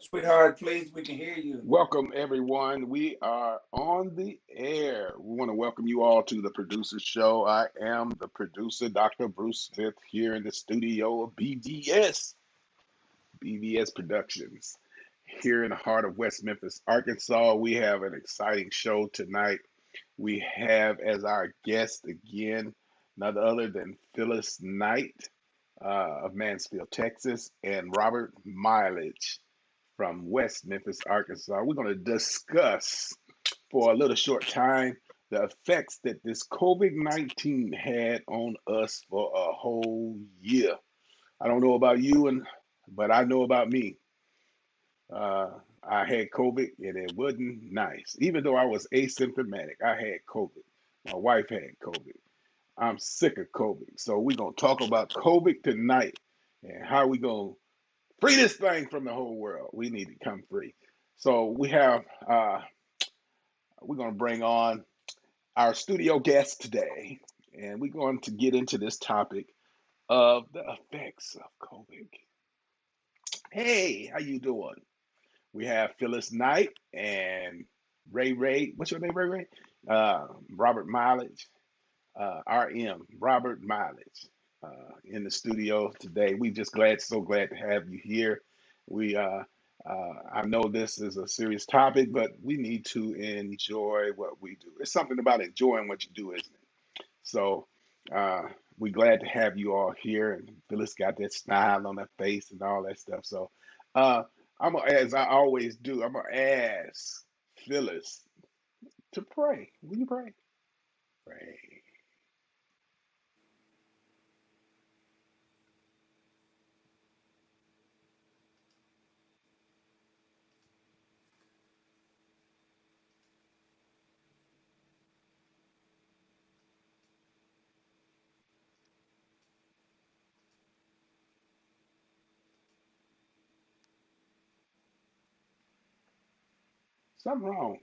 Sweetheart, please, we can hear you. Welcome, everyone. We are on the air. We want to welcome you all to the Producer Show. I am the producer, Dr. Bruce Smith, here in the studio of BVS Productions, here in the heart of West Memphis, Arkansas. We have an exciting show tonight. We have as our guest again none other than Phyllis Knight of Mansfield, Texas, and Robert Mileage from West Memphis, Arkansas. We're going to discuss for a little short time the effects that this COVID-19 had on us for a whole year. I don't know about you, but I know about me. Uh, I had COVID and it wasn't nice. Even though I was asymptomatic, I had COVID. My wife had COVID. I'm sick of COVID. So we're going to talk about COVID tonight and how we going to free this thing from the whole world. We need to come free. So we're going to bring on our studio guest today, and we're going to get into this topic of the effects of COVID. Hey, how you doing? We have Phyllis Knight and Ray Ray. What's your name, Ray Ray? Robert Mileage, RM, Robert Mileage, in the studio today. We just so glad to have you here. We, I know this is a serious topic, but we need to enjoy what we do. It's something about enjoying what you do, isn't it? So, uh, we're glad to have you all here. And Phyllis got that smile on her face and all that stuff. So, uh, as I always do, I'm gonna ask Phyllis to pray. Will you pray? Pray. Something wrong.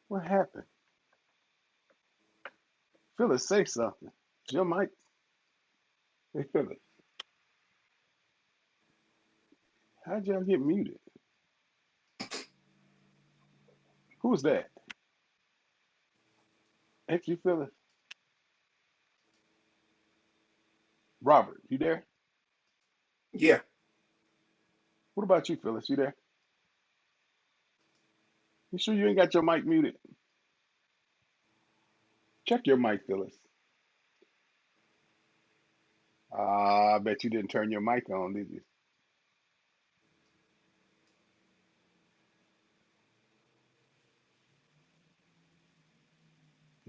What happened? Phyllis, say something. Your mic. Hey, Phyllis, how'd y'all get muted? Who's that? Ain't you, Phyllis? Robert, you there? Yeah. What about you, Phyllis? You there? You sure you ain't got your mic muted? Check your mic, Phyllis. I bet you didn't turn your mic on, did you?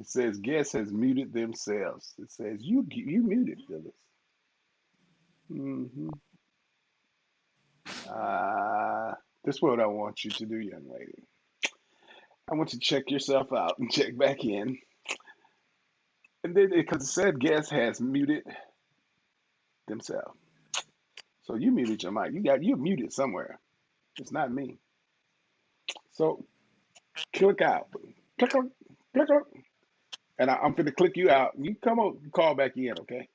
It says guest has muted themselves. It says you muted, Phyllis. hmm Uh, this is what I want you to do, young lady. I want you to check yourself out and check back in. And then, because it said guest has muted themselves. So you muted your mic. You muted somewhere. It's not me. So click out. Click on, click on. And I'm going to click you out. You come on, call back in, okay?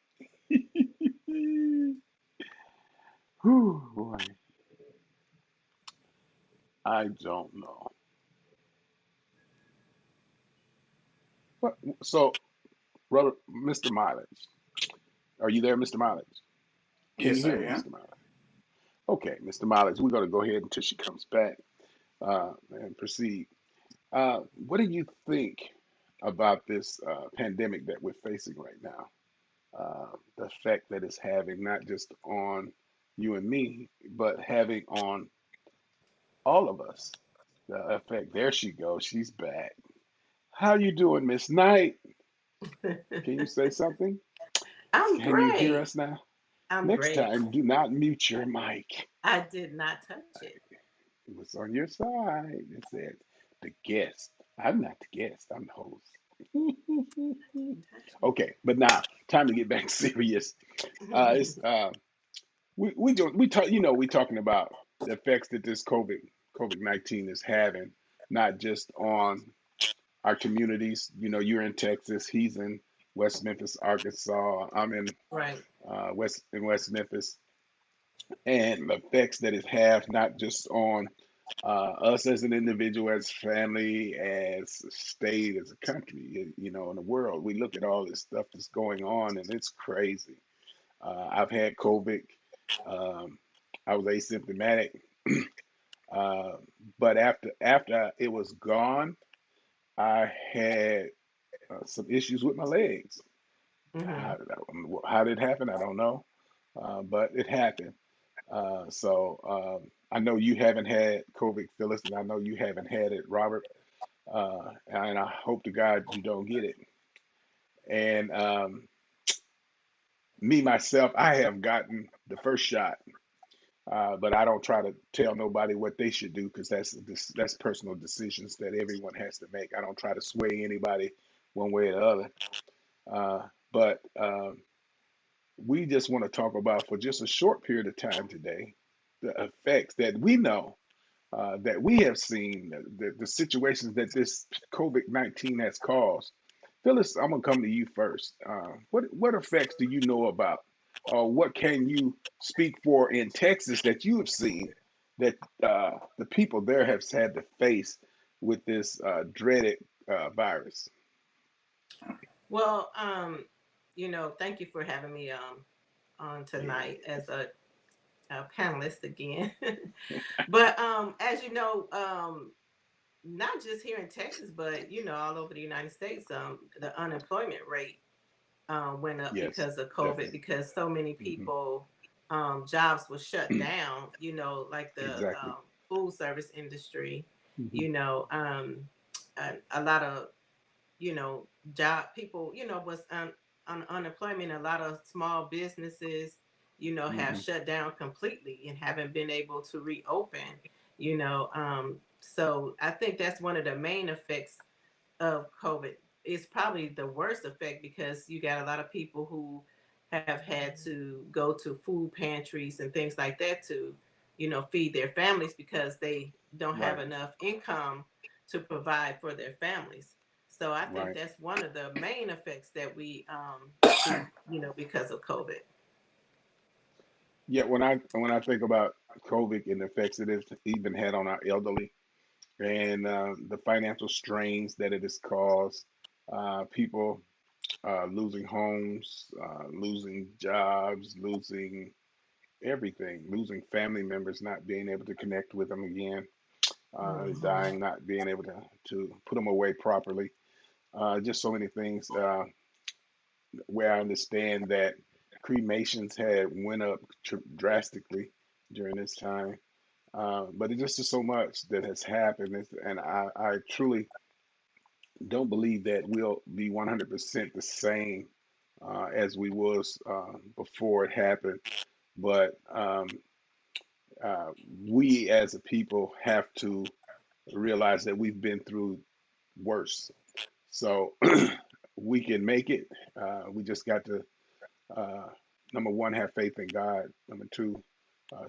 Whew, boy, I don't know. What? So, brother, Mr. Mileage, are you there, Mr. Mileage? Can you Yes, I hear me, am. Mr. Mileage? Okay, Mr. Mileage, we're going to go ahead until she comes back and proceed. What do you think about this pandemic that we're facing right now? The effect that it's having not just on you and me, but having on all of us. The effect. There she goes. She's back. How you doing, Miss Knight? Can you say something? I'm Can you hear great. us now? I'm Next great. time, do not mute your mic. I did not touch it. It was on your side. It said the guest. I'm not the guest. I'm the host. I didn't touch Okay, but now time to get back serious. It's it. we talk. We talking about the effects that this COVID-19 is having, not just on our communities. You're in Texas. He's in West Memphis, Arkansas. I'm in Right. West Memphis, and the effects that it have not just on us as an individual, as family, as a state, as a country, in the world. We look at all this stuff that's going on, and it's crazy. I've had COVID. Um, I was asymptomatic, uh, but after it was gone, I had some issues with my legs. Mm-hmm. How did it happen? I don't know, but it happened. I know you haven't had COVID, Phyllis, and I know you haven't had it, Robert. And I hope to God you don't get it. And me myself, I have gotten the first shot, but I don't try to tell nobody what they should do because that's personal decisions that everyone has to make. I don't try to sway anybody one way or the other. But we just want to talk about for just a short period of time today the effects that we know that we have seen, the situations that this COVID-19 has caused. Phyllis, I'm gonna come to you first. What effects do you know about, or what can you speak for in Texas that you have seen that the people there have had to face with this dreaded virus? Well, thank you for having me on tonight Yeah, as a panelist again. But as you know, not just here in Texas, but all over the United States, the unemployment rate went up yes, because of COVID, definitely. because so many Hmm. people, jobs were shut down, like the Exactly. food service industry, Hmm. you know, a lot of, you know, job people, was on unemployment. A lot of small businesses, have Hmm. shut down completely and haven't been able to reopen, so I think that's one of the main effects of COVID. It's probably the worst effect because you got a lot of people who have had to go to food pantries and things like that to, feed their families because they don't have Right, enough income to provide for their families. So I think right. that's one of the main effects that we see, because of COVID. Yeah, when I think about COVID and the effects it has even had on our elderly and the financial strains that it has caused, people losing homes, losing jobs, losing everything, losing family members, not being able to connect with them again, Hmm. dying, not being able to put them away properly. Just so many things where I understand that cremations had went up drastically during this time. But it just is so much that has happened, and I truly don't believe that we'll be 100% the same as we was before it happened. But uh, we as a people have to realize that we've been through worse. So we can make it. We just got to, uh, number one, have faith in God. Number two,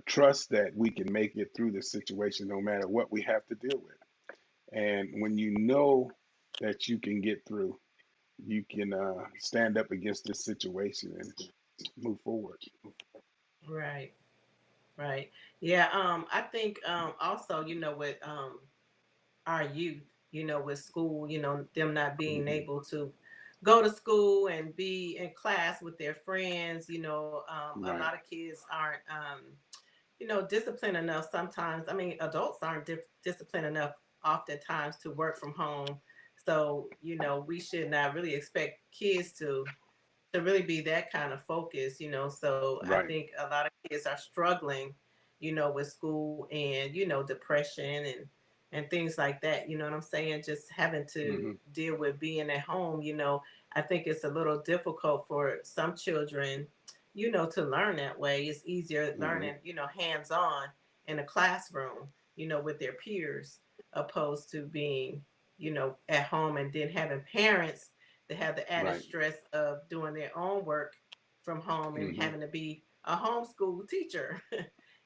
trust that we can make it through this situation no matter what we have to deal with. And when you know that you can get through, you can stand up against this situation and move forward. Right. Right. Yeah. I think also, with our youth, with school, them not being Hmm. able to go to school and be in class with their friends, a lot Right, of kids aren't, disciplined enough sometimes. I mean, adults aren't disciplined enough oftentimes to work from home. So, we should not really expect kids to really be that kind of focus, So I right. think a lot of kids are struggling, with school and, depression and things like that. You know what I'm saying? Just having to Hmm. deal with being at home, I think it's a little difficult for some children, to learn that way. It's easier Hmm. learning, hands on in a classroom, with their peers, opposed to being, at home and then having parents that have the added Right. stress of doing their own work from home and Hmm. having to be a homeschool teacher.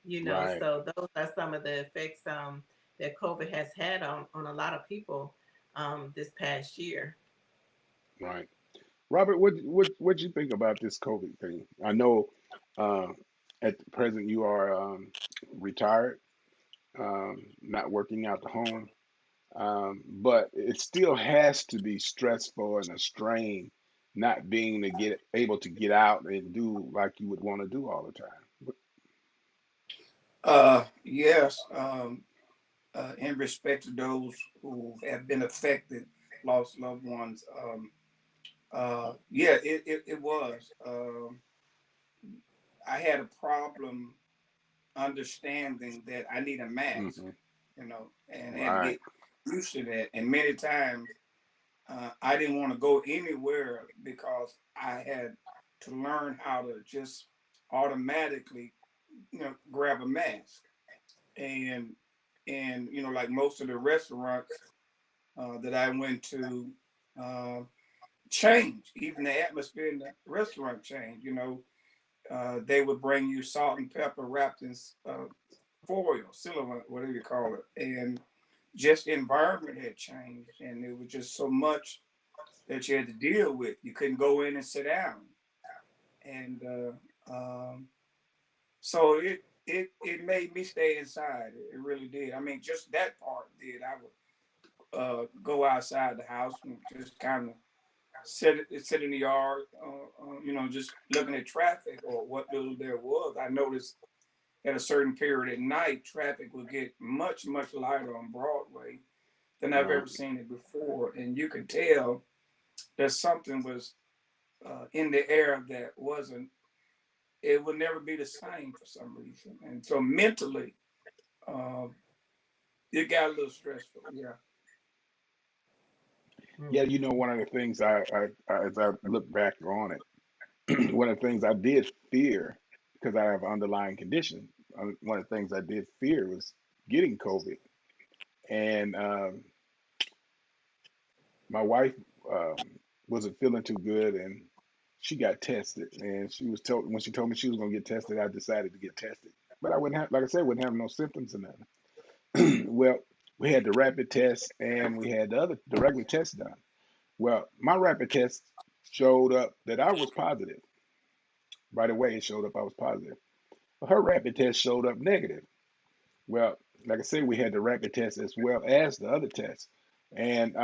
Right. So those are some of the effects that COVID has had on a lot of people this past year. Right. Robert, what you think about this COVID thing? I know. At the present, you are retired, not working out the home, but it still has to be stressful and a strain not being to get able to get out and do like you would want to do all the time. Yes. In respect to those who have been affected, lost loved ones. Yeah, it was. I had a problem understanding that I need a mask, Hmm. and had to Right, get used to that. And many times I didn't want to go anywhere because I had to learn how to just automatically, grab a mask. And like most of the restaurants that I went to, uh, changed. Even the atmosphere in the restaurant changed. They would bring you salt and pepper wrapped in foil, silicone, whatever you call it, and just the environment had changed, and it was just so much that you had to deal with. You couldn't go in and sit down, and so it made me stay inside. It really did. I mean, just that part did. I would go outside the house and just kind of sit in the yard, just looking at traffic or what little there was. I noticed at a certain period at night, traffic would get much lighter on Broadway than I've ever right. seen it before, and you could tell that something was in the air that wasn't. It would never be the same for some reason, and so mentally, uh, it got a little stressful. Yeah. Yeah, Mm. one of the things as I look back on it, one of the things I did fear because I have underlying condition. One of the things I did fear was getting COVID, and my wife um, wasn't feeling too good, and she got tested. And she was told when she told me she was going to get tested, I decided to get tested. But I wouldn't have, like I said, wouldn't have no symptoms or nothing. Well, we had the rapid test and we had the regular test done. Well, my rapid test showed up that I was positive. Right away, it showed up I was positive. But her rapid test showed up negative. Well, like I said, we had the rapid test as well as the other test, and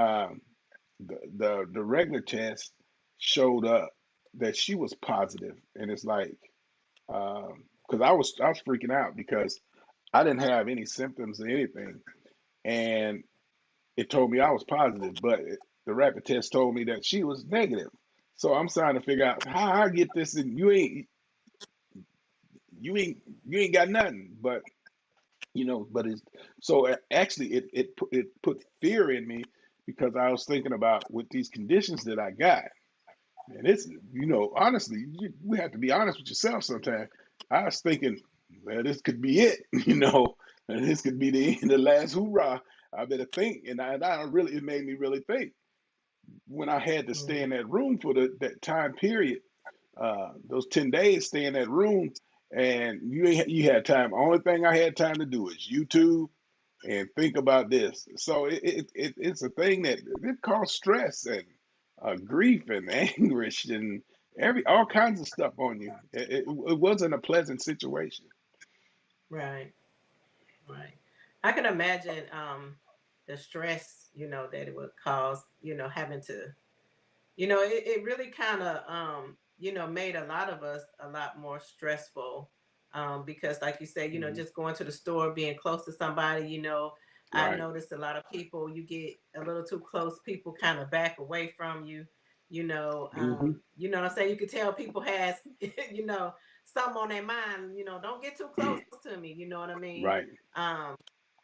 the regular test showed up that she was positive, and it's like because I was freaking out because I didn't have any symptoms or anything, and it told me I was positive, but the rapid test told me that she was negative. So I'm trying to figure out how I get this, and you ain't you ain't got nothing, but it's so actually it put fear in me because I was thinking about with these conditions that I got. And it's, honestly, we have to be honest with yourself sometimes. I was thinking, well, this could be it, and this could be the last hoorah. I better think. And I really, it made me really think when I had to stay Mm. in that room for that time period, those 10 days, stay in that room, and you had time. Only thing I had time to do is YouTube and think about this. So it's a thing that it caused stress and grief and anguish and all kinds of stuff on you. It wasn't a pleasant situation. Right. Right. I can imagine the stress, that it would cause, having to, it really kind of, made a lot of us a lot more stressful, because like you said, Hmm. just going to the store, being close to somebody, I Right, noticed a lot of people, you get a little too close, people kind of back away from you, hmm, you know what I'm saying? You could tell people has, you know, something on their mind, don't get too close to me, you know what I mean? right, Um,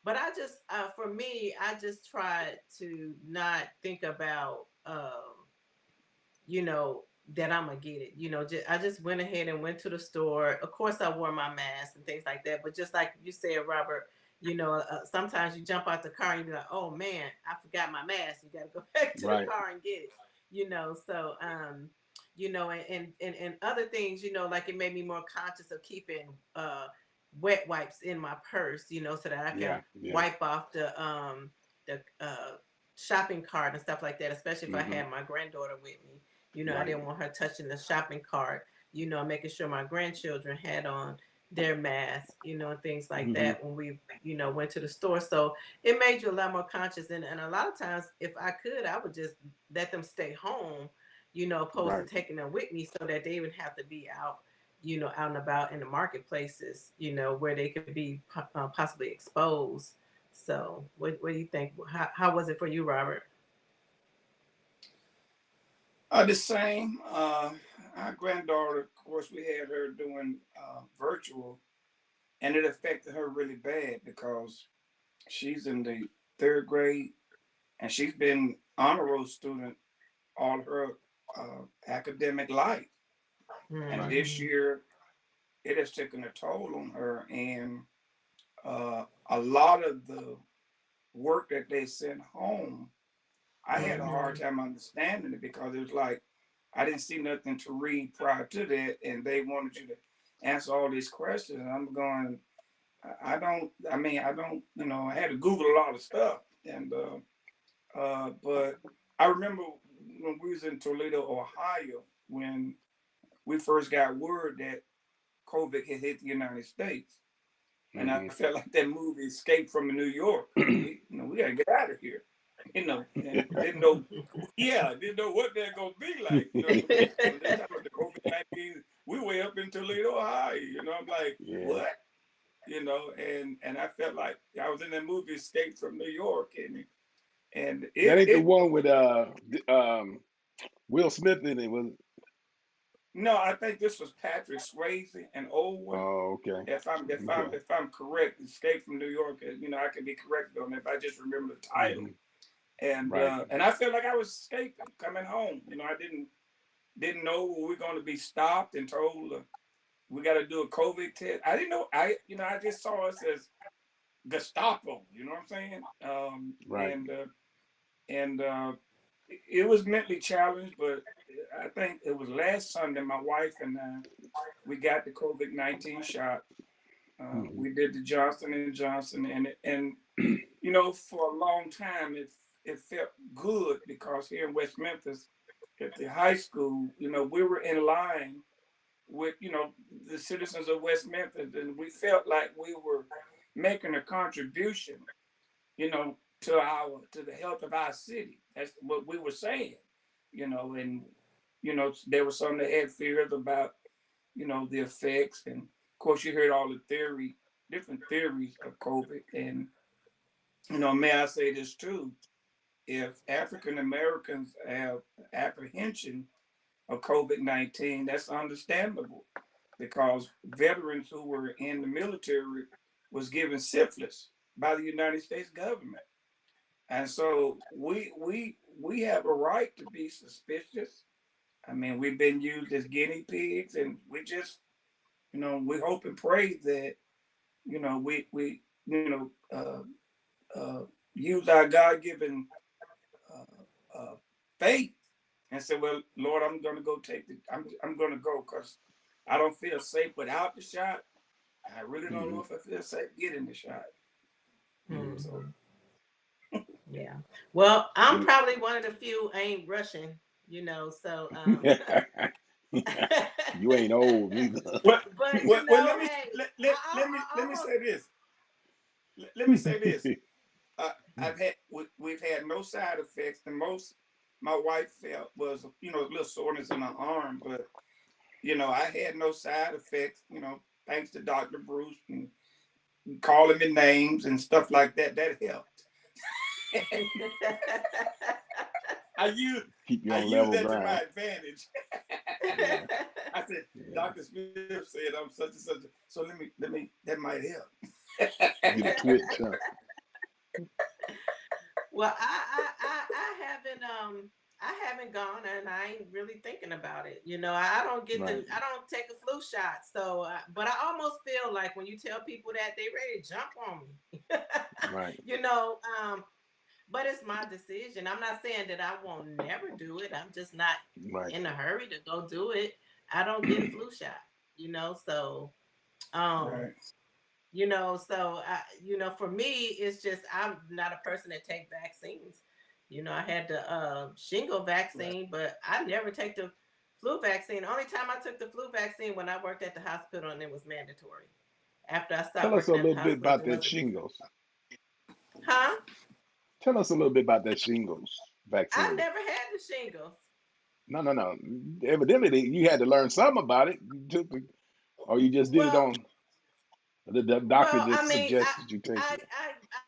but I just, for me, I just tried to not think about, you know, that I'm gonna get it. I just went ahead and went to the store. Of course, I wore my mask and things like that. But just like you said, Robert, sometimes you jump out the car and you be like, "Oh man, I forgot my mask." You got to go back to the right, car and get it. So and other things, like it made me more conscious of keeping wet wipes in my purse, so that I can yeah, yeah, wipe off the shopping cart and stuff like that, especially if I hmm, had my granddaughter with me. I right, didn't want her touching the shopping cart, making sure my grandchildren had on, their mask, and things like Hmm. that when we, went to the store. So it made you a lot more conscious. And a lot of times, if I could, I would just let them stay home, opposed to Right. taking them with me so that they would have to be out, out and about in the marketplaces, where they could be possibly exposed. So what do you think? How was it for you, Robert? The same. Our granddaughter, of course, we had her doing virtual, and it affected her really bad because she's in the third grade, and she's been honor roll student all her academic life. And Right. this Mm-hmm. year, it has taken a toll on her, and a lot of the work that they sent home, I had a hard Mm-hmm. time understanding it because it was like I didn't see nothing to read prior to that, and they wanted you to answer all these questions. And I'm going, I don't. I mean, I don't. I had to Google a lot of stuff, and but I remember when we was in Toledo, Ohio, when we first got word that COVID had hit the United States, and I Hmm. felt like that movie Escape from New York. We gotta get out of here, and didn't know, yeah, didn't know what they're gonna be like, because when they talk about the COVID-19, we way up in Toledo, Ohio, I'm like, Yeah. what, and I felt like I was in that movie Escape from New York, and That ain't the it one with Will Smith in it, was it? no, I think this was Patrick Swayze, an old one. Oh, okay. If I'm if I'm Okay. if I'm correct, Escape from New York. I can be corrected on that if I just remember the title. Hmm. And Right. and I felt like I was escaping, coming home. I didn't know we were going to be stopped and told we got to do a COVID test. I didn't know. I just saw us as Gestapo. You know what I'm saying? Right. And it was mentally challenged, but I think it was last Sunday. My wife and I, we got the COVID-19 shot. Hmm. We did the Johnson and Johnson, and for a long time it felt good because here in West Memphis, at the high school, we were in line with the citizens of West Memphis, and we felt like we were making a contribution, to the health of our city. That's what we were saying, and there were some that had fears about the effects, and of course you heard all the different theories of COVID, and may I say this too? If African Americans have apprehension of COVID-19, that's understandable because veterans who were in the military was given syphilis by the United States government. And so we have a right to be suspicious. I mean, we've been used as guinea pigs, and we just, we hope and pray that, we use our God given uh, faith and say, well, Lord, I'm going to go I'm going to go because I don't feel safe without the shot. I really don't know Hmm. if I feel safe getting the shot. So, Mm-hmm. Yeah. Well, I'm And probably one of the few ain't rushing, so you ain't old neither. well, but well, let me hey, let me I say this. Let me say this. We've had no side effects. The most my wife felt was a little soreness in her arm, but I had no side effects. Thanks to Dr. Bruce and calling me names and stuff like that. That helped. I use Keep you I on use level that to ground. my advantage. Yeah. I said, Yeah. Dr. Smith said I'm such and such. So let me that might Get a help. twitch, huh? Well, I haven't gone, and I ain't really thinking about it. I don't Right. I don't take a flu shot. So, but I almost feel like when you tell people that, they ready to jump on me. Right. you know, um, but it's my decision. I'm not saying that I won't never do it. I'm just not Right. in a hurry to go do it. I don't get flu shot. So um Right. for me, it's just I'm not a person that take vaccines. I had the shingle Right. vaccine, but I never take the Flu vaccine. Only time I took the flu vaccine when I worked at the hospital and it was mandatory. After I stopped Tell us a working at little the bit hospital, about it that wasn't. shingles. Huh? Tell us a little bit about that shingles I vaccine. never had the shingles. No, no, no. Evidently, you had to learn something about it. You took the, or you just did it Well, on the doctor well, I just mean, suggested you take it.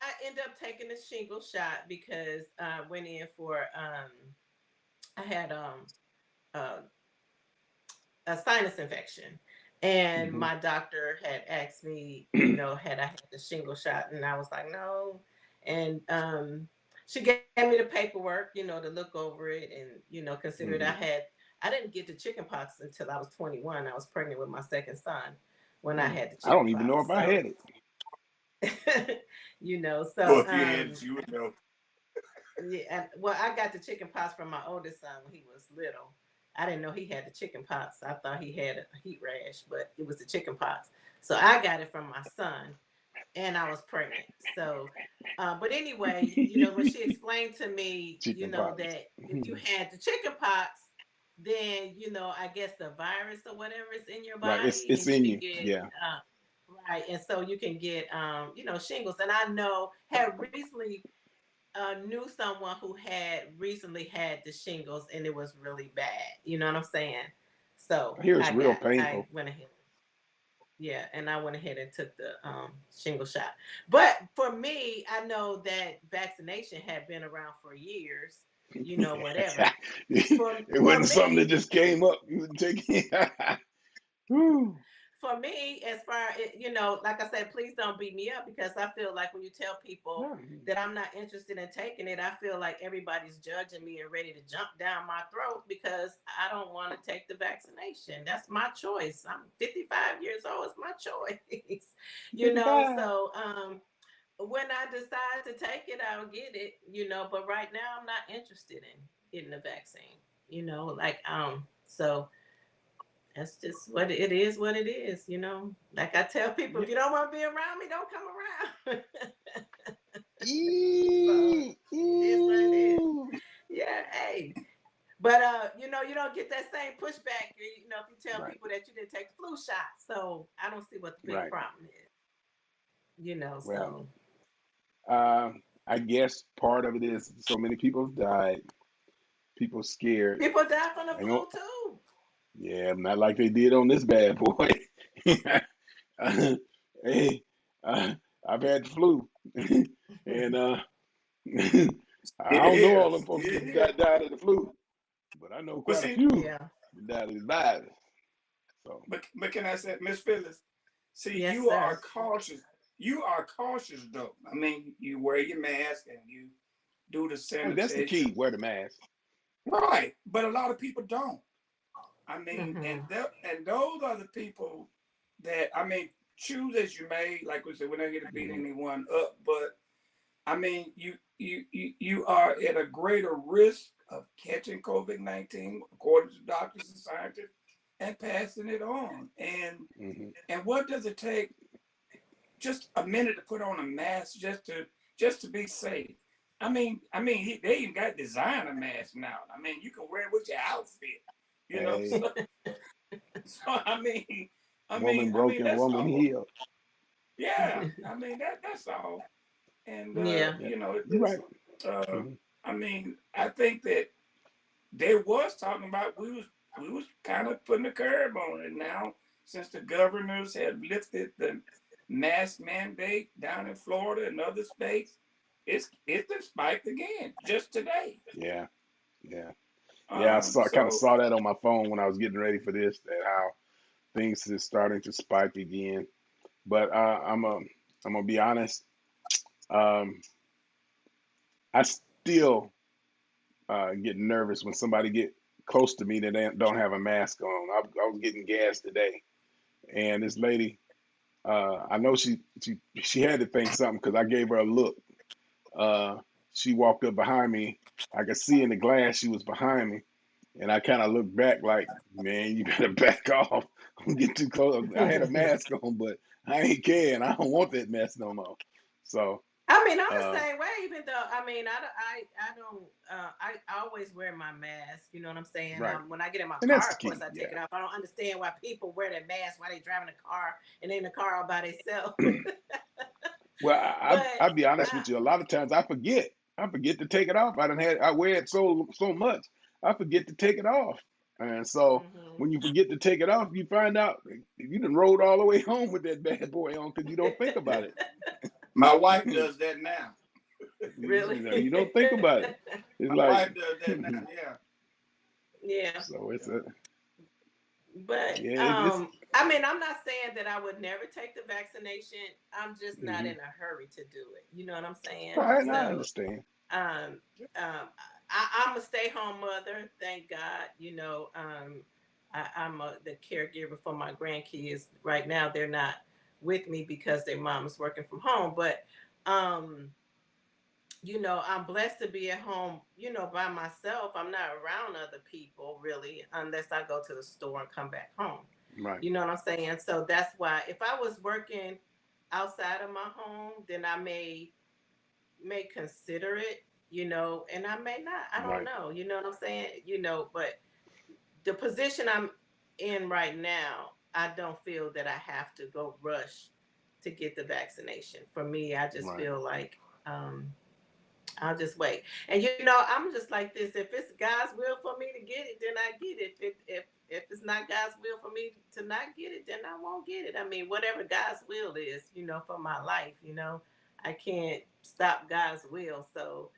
I end up taking the shingle shot because I went in for I had uh, a sinus infection. And Hmm. my doctor had asked me, you know, had I had the shingle shot, and I was like, no. And she gave me the paperwork, you know, to look over it, and you know, consider it. Hmm. I didn't get the chicken pox until I was 21. I was pregnant with my second son when I had the I chicken don't even know pox. if I So, had it. you know, Well, so if you had it, you would know. yeah, well, I got the chicken pox from my oldest son when he was little. I didn't know he had the chicken pox. I thought he had a heat rash, but it was the chicken pox. So I got it from my son, and I was pregnant. So, but anyway, you know, when she explained to me, you Chicken know, pox. that if you Mhm. had the chicken pox, then you know, I guess the virus or whatever is in your Right. body, It's and you in can you. get Yeah. right, and so you can get you know, shingles. And I know had recently knew someone who had recently had the shingles and it was really bad. You know what I'm saying? So I hear it's real I painful. went ahead. Yeah, and I went ahead and took the shingle shot. But for me, I know that vaccination had been around for years, you know, whatever. It For wasn't something that me, just came up. You would take it. Whew. for me, as far you know, like I said, please don't beat me up because I feel like when you tell people No. that I'm not interested in taking it, I feel like everybody's judging me and ready to jump down my throat because I don't want to take the vaccination. That's my choice. I'm 55 years old. It's my choice, you know. 55. So when I decide to take it, I'll get it, you know. But right now, I'm not interested in getting the vaccine, you know. Like so that's just what it is, what it is, you know. Like I tell people, Yeah. if you don't want to be around me, don't come around. So Eee, it is what it is. ooh. Yeah, hey. But you know, you don't get that same pushback, you know, if you tell Right. people that you didn't take the flu shot. So I don't see what the big Right. problem is, you know. Well, So I guess part of it is so many people have died. People scared. people die from the Ain't no, flu too. yeah, not like they did on this bad boy. Hey, uh, I've had the flu, and I It don't know all them is. folks It that is. died of the flu, but I know But quite a see, few Yeah. that died of this virus. So but can I say, Miss Phyllis? See, Yes, you are sir. cautious. You are cautious, though. I mean, you wear your mask and you do the that's the key. sanitation, Wear the mask. right? But a lot of people don't. I mean, Mm-hmm. and those are the people that I mean, choose as you may. Like we said, we're not here to beat Hmm. anyone up, but I mean, you are at a greater risk of catching COVID-19, according to doctors and scientists, and passing it on. Hmm. And what does it take? Just a minute to put on a mask just to be safe. They even got designer masks now. I mean, you can wear it with your outfit. You know, Hey, so woman I mean broken, that's woman all. healed. Yeah, I mean that's all. And Yeah. Yeah, you know, it you're just right. uh, Hmm. I mean, I think that they was talking about we was kind of putting a curb on it now since the governors have lifted the mask mandate down in Florida and other states. It's been spiked again just today. Yeah, yeah, yeah. I kind of So saw that on my phone when I was getting ready for this. That how things is starting to spike again. But I'm gonna be honest. Um, I still get nervous when somebody get close to me that don't have a mask on. I was getting gas today, and this lady, I know she had to think something because I gave her a look. Uh, she walked up behind me. I could see in the glass she was behind me, and I kind of looked back like, man, you better back off. Don't get too close. I had a mask on, but I ain't caring. I don't want that mess no more. So. I mean, I'm the Uh, same way. Even though I always wear my mask. You know what I'm saying? right, When I get in my and that's car, the of course key. I take Yeah. it off. I don't understand why people wear their mask while they driving a car and in the car all by themselves. Well, But I'll be honest I, with you. A lot of times I forget. I forget to take it off. I wear it so much. I forget to take it off. And so hmm when you forget to take it off, you find out you done rode all the way home with that bad boy on because you don't think about it. My wife does that now. really, You don't think about it. It's My like wife does that now. Yeah. yeah. so it's a But yeah it's I mean, I'm not saying that I would never take the vaccination. I'm just not mhm. in a hurry to do it. You know what I'm saying? Right. Right, I So understand. um, I'm a stay home mother, thank God. I'm the caregiver for my grandkids. Right now, they're not with me because their mom is working from home. But, um, I'm blessed to be at home, by myself. I'm not around other people really, unless I go to the store and come back home. Right, You know what I'm saying? So that's why if I was working outside of my home, then I may consider it, and I may not. I don't right, know. You know what I'm saying? But the position I'm in right now, I don't feel that I have to go rush to get the vaccination. For me, I just right, feel like I'll just wait. And I'm just like this. If it's God's will for me to get it, then I get it. If it's not God's will for me to not get it, then I won't get it. I mean, whatever God's will is, for my life, I can't stop God's will. So,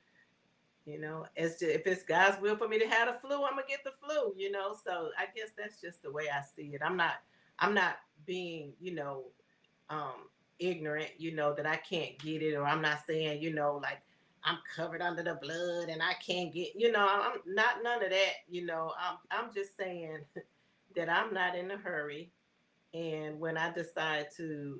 it's just, if it's God's will for me to have the flu, I'm gonna get the flu. So I guess that's just the way I see it. I'm not being, um, ignorant, that I can't get it, or I'm not saying, like I'm covered under the blood and I can't get, I'm not none of that, I'm just saying that I'm not in a hurry. And when I decide to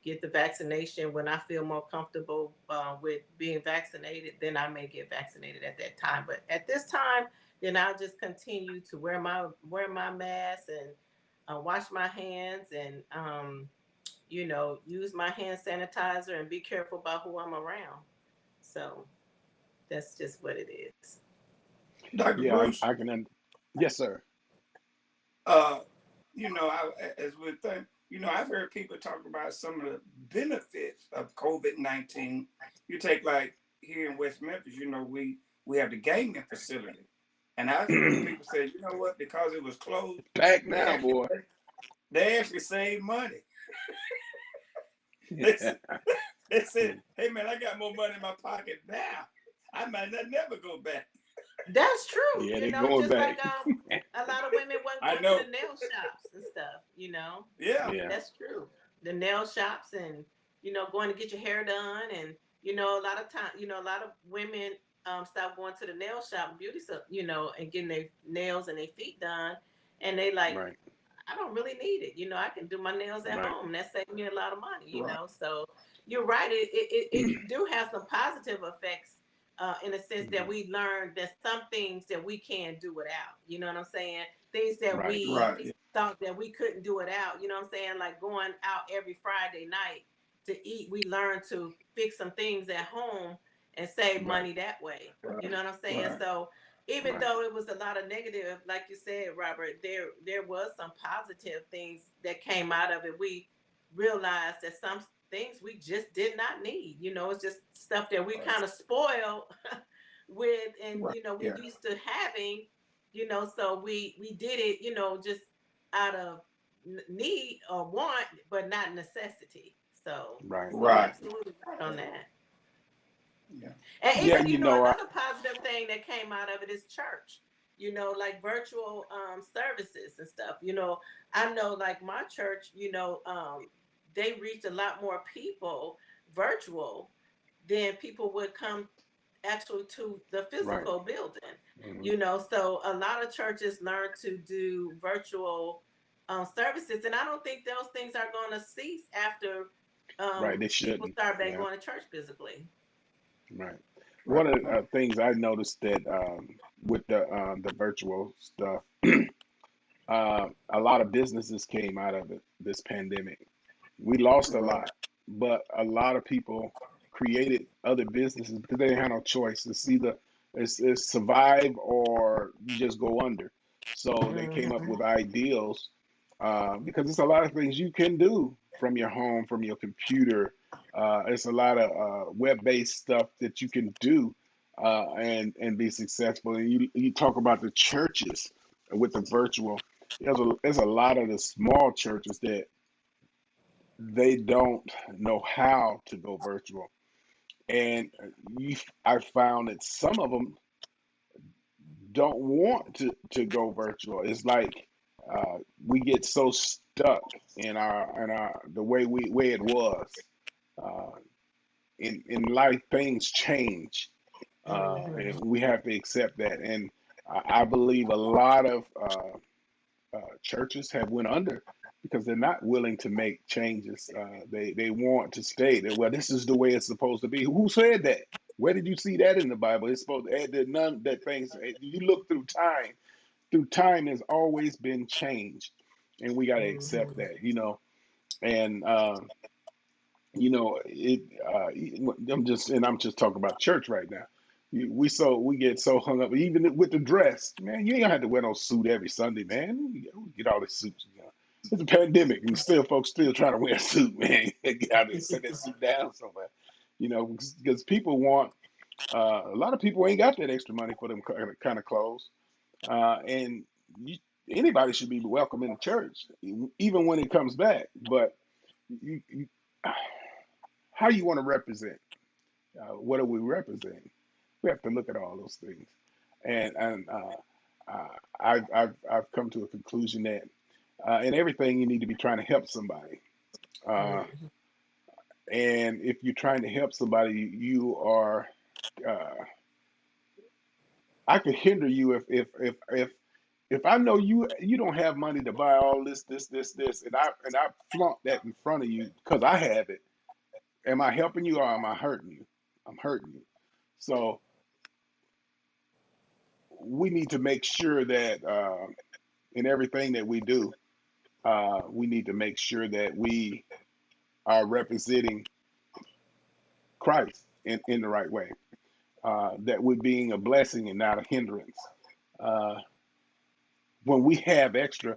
get the vaccination, when I feel more comfortable with being vaccinated, then I may get vaccinated at that time. But at this time, then I'll just continue to wear my mask and wash my hands and use my hand sanitizer and be careful about who I'm around. So that's just what it is. Dr. yeah Bruce, yes sir. uh, as we think, I've heard people talk about some of the benefits of COVID-19. You take like here in West Memphis, we have the gaming facility. And I've heard people say, you know what, because it was closed, Back they now, actually boy. they actually saved money. They said, they said, hey man, I got more money in my pocket now. I might not never go back. That's true. Yeah, they going Just back. like a lot of women wasn't I going to know. the nail shops and stuff. Yeah. Yeah, That's true. The nail shops and going to get your hair done and a lot of time a lot of women stop going to the nail shop and beauty and getting their nails and their feet done, and they like, right, I don't really need it. I can do my nails at right, home. That saved me a lot of money. Right. So you're right. It do have some positive effects. In a sense that mhm, we learned that some things that we can do without. You know what I'm saying? Things that right, we Right. thought that we couldn't do without. You know what I'm saying? Like going out every Friday night to eat. We learned to fix some things at home and save right, money that way. You Right. know what I'm saying? Right. So even right, though it was a lot of negative, like you said, Robert, there was some positive things that came out of it. We realized that some things we just did not need. It's just stuff that we Right. kind of spoiled with, and Right. we Yeah. used to having. So we did it, just out of need or want, but not necessity. So right. you're Right. absolutely right on that. Yeah. And Yeah, even, I another positive thing that came out of it is church, like virtual services and stuff. I know like my church, they reached a lot more people virtual than people would come actually to the right, physical building. hmm So a lot of churches learn to do virtual services, and I don't think those things are going to cease after right. They people shouldn't. start back Yeah, going to church physically. right. Right. One of the things I noticed that with the virtual stuff, a lot of businesses came out of it this pandemic. We lost a Right. lot, but a lot of people. created other businesses because they didn't have no choice. It's survive or you just go under. So they came up Mm-hmm. with ideals because it's a lot of things you can do from your home, from your computer. It's a lot of web-based stuff that you can do and be successful. And you talk about the churches with the virtual. There's a lot of the small churches that they don't know how to go virtual, and I found that some of them don't want to go virtual. It's like we get so stuck in our the way it was. Uh, in life, things change, and we have to accept that. And I believe a lot of churches have went under because they're not willing to make changes. They want to stay there. Well, this is the way it's supposed to be. Who said that? Where did you see that in the Bible? It's supposed to add that none that things. You look through time. Through time, has always been change, and we got to accept Mm-hmm. that. And it. I'm just talking about church right now. We get so hung up, even with the dress, man. You ain't gonna have to wear no suit every Sunday, man. We get all the suits. It's a pandemic, and still folks still trying to wear a suit, man. Get out there, set that suit down somewhere. Because people want. A lot of people ain't got that extra money for them kind of clothes, and you, anybody should be welcome in the church, even when it comes back. But you how you want to represent? What are we representing? We have to look at all those things, and I've come to a conclusion that in everything you need to be trying to help somebody, uh, Mm-hmm. and if you're trying to help somebody, you are. I could hinder you if I know you don't have money to buy all this, and I flaunt that in front of you because I have it. Am I helping you or am I hurting you? I'm hurting you. So we need to make sure that in everything that we do, we need to make sure that we are representing Christ in the right way. That we're being a blessing and not a hindrance. Uh, when we have extra,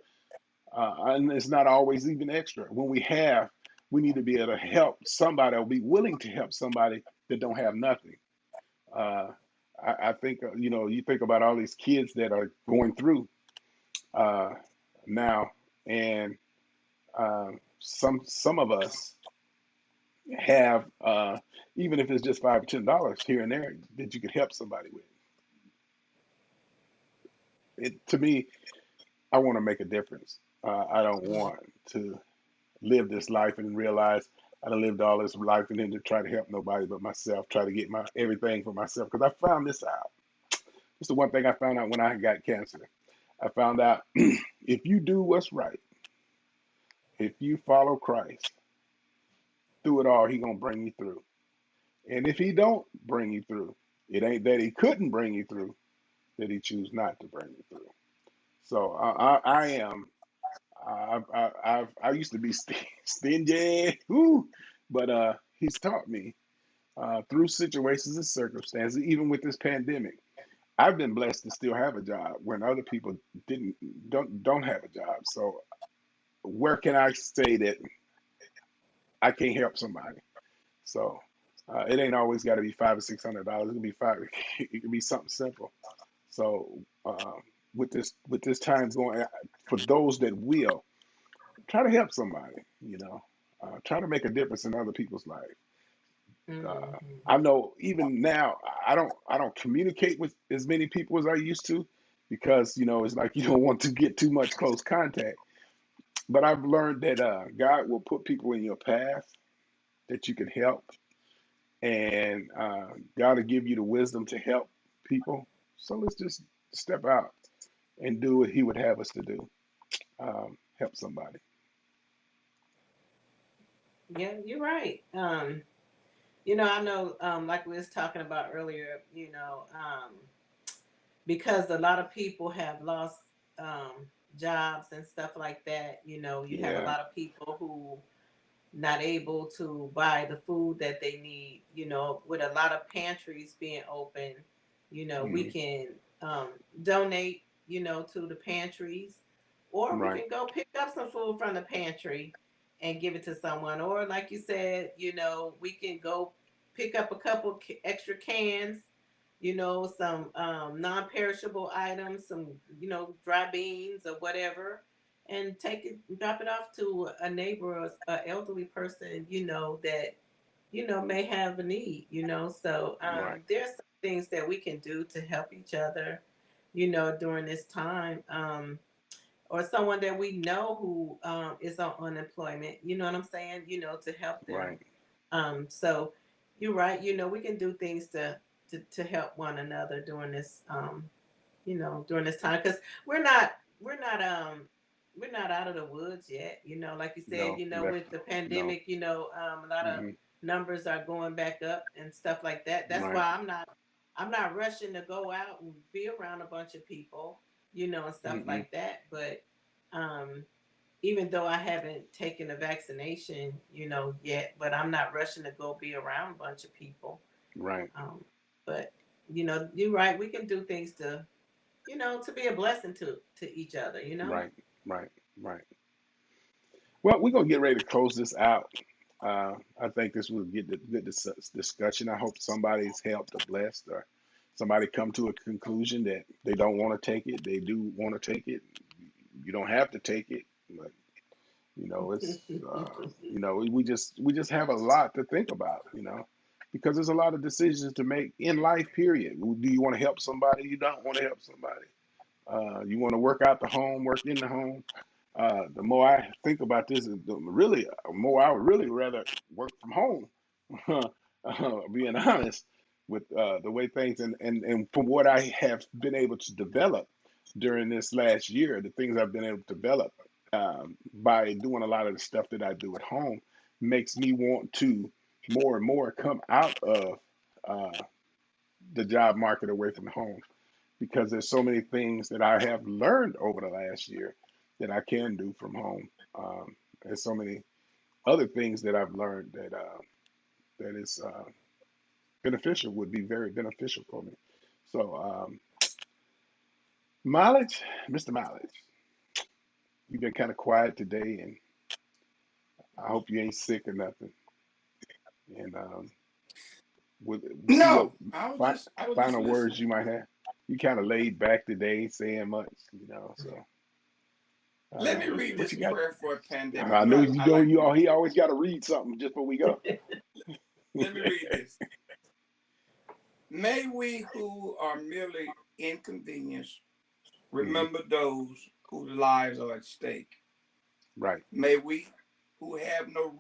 and it's not always even extra. When we have, we need to be able to help somebody or be willing to help somebody that don't have nothing. Uh, I think you think about all these kids that are going through uh, now, and some of us have even if it's just $5 or $10 here and there that you could help somebody with. It to me, I want to make a difference. I don't want to live this life and realize I done lived all this life and then to try to help nobody but myself, try to get my everything for myself. Because I found this out. It's the one thing I found out when I got cancer. I found out if you do what's right, if you follow Christ through it all, He gonna bring you through. And if He don't bring you through, it ain't that He couldn't bring you through, that He choose not to bring you through. So I am. I used to be stingy, woo, but He's taught me through situations and circumstances, even with this pandemic. I've been blessed to still have a job when other people didn't don't have a job. So where can I say that I can't help somebody? So it ain't always got to be $500 or $600. It could be five. It could be something simple. So with this time going, for those that will try to help somebody, try to make a difference in other people's life. Uh, Mm-hmm. I know even now I don't communicate with as many people as I used to because it's like you don't want to get too much close contact. But I've learned that God will put people in your path that you can help, and God will give you the wisdom to help people. So let's just step out and do what He would have us to do. Help somebody. Yeah, you're right. I know, like we was talking about earlier, because a lot of people have lost jobs and stuff like that. You have a Yeah. lot of people who not able to buy the food that they need. With a lot of pantries being open, we Hmm. can um, donate, to the pantries, or we Right. can go pick up some food from the pantry and give it to someone. Or, like you said, we can go pick up a couple extra cans, some non-perishable items, some, dry beans or whatever, and take it, drop it off to a neighbor or a elderly person, that may have a need. So Right. there's some things that we can do to help each other, during this time. Or someone that we know who is on unemployment, you know what I'm saying, to help them. Right. So you're right, we can do things to help one another during this during this time, because we're not we're not um we're not out of the woods yet, like you said, No, with the definitely. No. pandemic, a lot of Hmm. numbers are going back up and stuff like that. That's Right. why I'm not rushing to go out and be around a bunch of people, and stuff Hmm. like that. But um even though I haven't taken a vaccination, yet, but I'm not rushing to go be around a bunch of people. Right. um but you're right, we can do things to be a blessing to each other. Right. Right. Right. Well, we're gonna get ready to close this out. I think this will get the good discussion. I hope somebody's helped or blessed, or somebody come to a conclusion that they don't want to take it. They do want to take it. You don't have to take it, but it's we just have a lot to think about. Because there's a lot of decisions to make in life. Period. Do you want to help somebody? You don't want to help somebody. You want to work out the home, work in the home. The more I think about this, the really more I would really rather work from home. Being honest with the way things and from what I have been able to develop during this last year, the things I've been able to develop by doing a lot of the stuff that I do at home makes me want to more and more come out of uh, the job market away from home, because there's so many things that I have learned over the last year that I can do from home. There's so many other things that I've learned that is beneficial, would be very beneficial for me. So, Mileage, Mr. Mileage, you've been kind of quiet today, and I hope you ain't sick or nothing. And we'll see what No, fi- I was just final words listening. you might have. You kind of laid back today, ain't saying much, So, Let me read what this you got? prayer for a pandemic. I know you I do. like to read. He always got to read something just before we go. Let me read this. May we who are merely inconvenienced Hmm. remember those whose lives are at stake. Right. May we who have no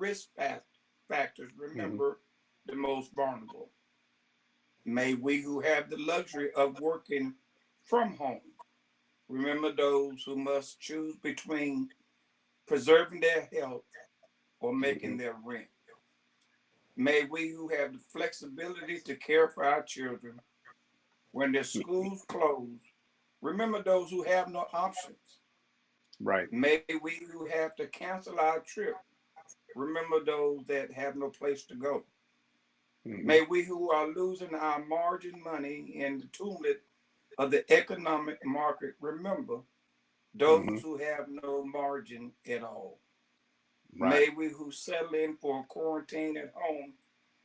factors Hmm. remember the most vulnerable. May we who have the luxury of working from home remember those who must choose between preserving their health or Hmm. making their rent. May we who have the flexibility to care for our children when their schools close remember those who have no options. Right. May we who have to cancel our trip remember those that have no place to go. Hmm. May we who are losing our margin money in the tumult of the economic market remember Hmm. those who have no margin at all. Right. May we who settle in for quarantine at home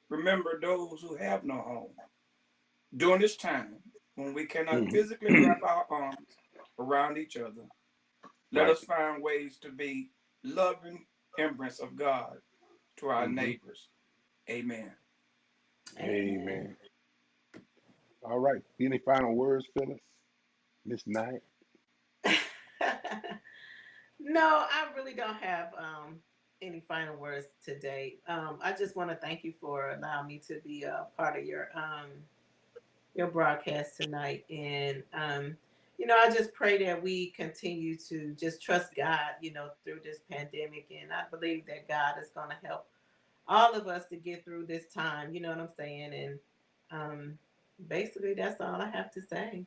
remember those who have no home. During this time, when we cannot Hmm. physically wrap our arms around each other, let Right. us find ways to be loving immigrants of God to our Hmm. neighbors. Amen. Amen. Amen. All right. Any final words, Phyllis? Miss Knight? No, I really don't have any final words today. I just want to thank you for allowing me to be a part of your broadcast tonight. And I just pray that we continue to just trust God, through this pandemic. And I believe that God is going to help all of us to get through this time. You know what I'm saying? And um, basically, that's all I have to say.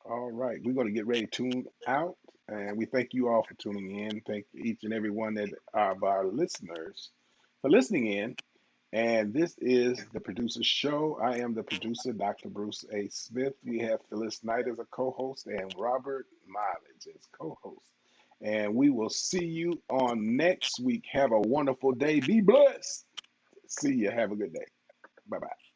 All right. We're going to get ready to tune out. And we thank you all for tuning in. Thank each and every one that of our listeners for listening in. And this is the producer show. I am the producer, Dr. Bruce A. Smith. We have Phyllis Knight as a co-host and Robert Mileage as co-host. And we will see you on next week. Have a wonderful day. Be blessed. See you. Have a good day. Bye bye.